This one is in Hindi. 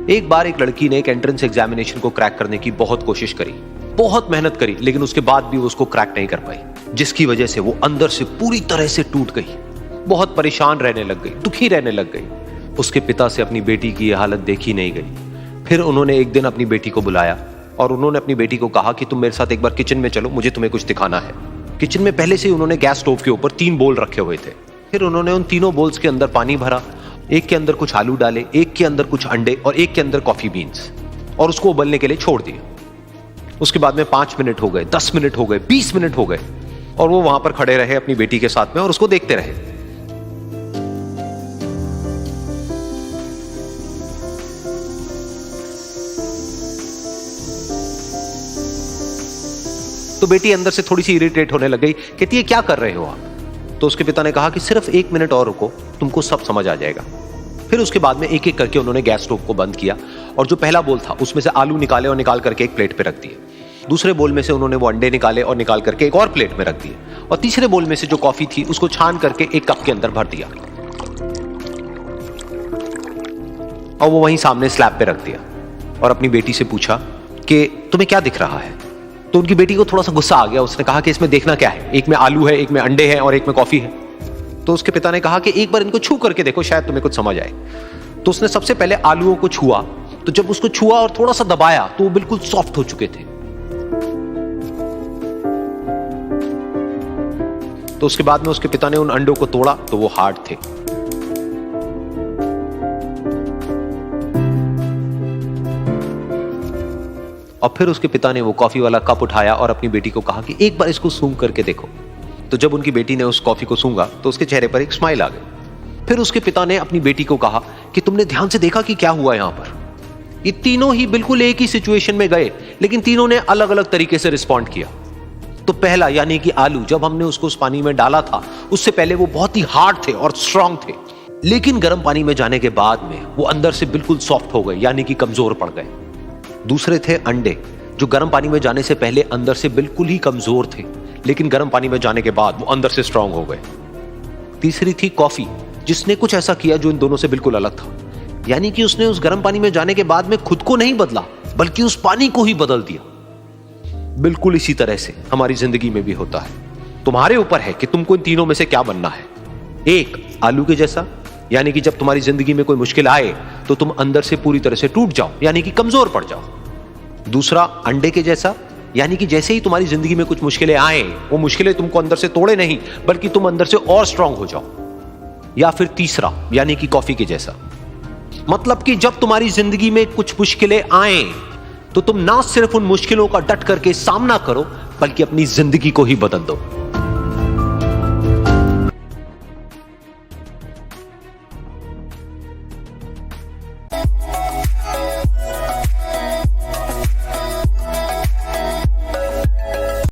एक बार एक लड़की ने एक एंट्रेंस एग्जामिनेशन को क्रैक करने की बहुत कोशिश करी, बहुत मेहनत करी, लेकिन उसके बाद भी वो उसको क्रैक नहीं कर पाई, जिसकी वजह से वो अंदर से पूरी तरह से टूट गई, बहुत परेशान रहने लग गई, दुखी रहने लग गई। उसके पिता से अपनी बेटी की यह हालत देखी नहीं गई। फिर उन्होंने एक दिन अपनी बेटी को बुलाया और उन्होंने अपनी बेटी को कहा कि तुम मेरे साथ एक बार किचन में चलो, मुझे तुम्हें कुछ दिखाना है। किचन में पहले से ही उन्होंने गैस स्टोव के ऊपर 3 बोल रखे हुए थे। फिर उन्होंने उन तीनों बोल्स के अंदर पानी भरा, एक के अंदर कुछ आलू डाले, एक के अंदर कुछ अंडे और एक के अंदर कॉफी बीन्स, और उसको उबलने के लिए छोड़ दिया। उसके बाद में 5 मिनट हो गए, 10 मिनट हो गए, 20 मिनट हो गए, और वो वहां पर खड़े रहे अपनी बेटी के साथ में और उसको देखते रहे। तो बेटी अंदर से थोड़ी सी इरिटेट होने लग गई, कहती है क्या कर रहे हो आप? तो उसके पिता ने कहा कि सिर्फ 1 मिनट और रुको, तुमको सब समझ आ जाएगा। फिर उसके बाद में एक एक करके उन्होंने गैस स्टोव को बंद किया और जो पहला बोल था उसमें से आलू निकाले और निकाल करके एक प्लेट पे रख दिए। दूसरे बोल में से उन्होंने वो अंडे निकाले और निकाल करके एक और प्लेट में रख दिए, और तीसरे बोल में से जो कॉफी थी उसको छान करके एक कप के अंदर भर दिया और वो वहीं सामने स्लैब पे रख दिया और अपनी बेटी से पूछा कि तुम्हें क्या दिख रहा है? तो उनकी बेटी को थोड़ा सा गुस्सा आ गया। उसने कहा कि इसमें देखना क्या है, एक में आलू है, एक में अंडे हैं और एक में कॉफी है। तो उसके पिता ने कहा कि एक बार इनको छू करके देखो, शायद तुम्हें कुछ समझ आए। तो उसने सबसे पहले आलूओं को छुआ, तो जब उसको छुआ और थोड़ा सा दबाया तो वो बिल्कुल सॉफ्ट हो चुके थे। तो उसके बाद में उसके पिता ने उन अंडों को तोड़ा तो वो हार्ड थे। और फिर उसके पिता ने वो कॉफी वाला कप उठाया और अपनी बेटी को कहा कि एक बार इसको सूंघ करके देखो। तो जब उनकी बेटी ने उस कॉफी को सूंघा तो उसके चेहरे पर एक स्माइल आ गई। फिर उसके पिता ने अपनी बेटी को कहा कि तुमने ध्यान से देखा कि क्या हुआ यहां पर? ये तीनों ही बिल्कुल एक ही सिचुएशन में गए, लेकिन तीनों ने अलग अलग तरीके से रिस्पॉन्ड किया। तो पहला यानी कि आलू, जब हमने उसको उस पानी में डाला था उससे पहले वो बहुत ही हार्ड थे और स्ट्रांग थे, लेकिन गर्म पानी में जाने के बाद में वो अंदर से बिल्कुल सॉफ्ट हो गए, यानी कि कमजोर पड़ गए। दूसरे थे अंडे, जो गर्म पानी में जाने से पहले अंदर से बिल्कुल ही कमजोर थे, लेकिन गर्म पानी में जाने के बाद वो अंदर से स्ट्रांग हो गए। तीसरी थी कॉफी, जिसने कुछ ऐसा किया जो इन दोनों से बिल्कुल अलग था, यानी कि उसने उस गर्म पानी में जाने के बाद में खुद को नहीं बदला, बल्कि उस पानी को ही बदल दिया। बिल्कुल इसी तरह से हमारी जिंदगी में भी होता है। तुम्हारे ऊपर है कि तुमको इन तीनों में से क्या बनना है। एक, आलू के जैसा, यानी कि जब तुम्हारी जिंदगी में कोई मुश्किल आए तो तुम अंदर से पूरी तरह से टूट जाओ, यानी कि कमजोर पड़ जाओ। दूसरा, अंडे के जैसा, यानी कि जैसे ही तुम्हारी जिंदगी में कुछ मुश्किलें आए, वो मुश्किलें तुमको अंदर से तोड़े नहीं, बल्कि तुम अंदर से और स्ट्रांग हो जाओ। या फिर तीसरा, यानी कि कॉफी के जैसा, मतलब कि जब तुम्हारी जिंदगी में कुछ मुश्किलें आए तो तुम ना सिर्फ उन मुश्किलों का डट करके सामना करो, बल्कि अपनी जिंदगी को ही बदल दो।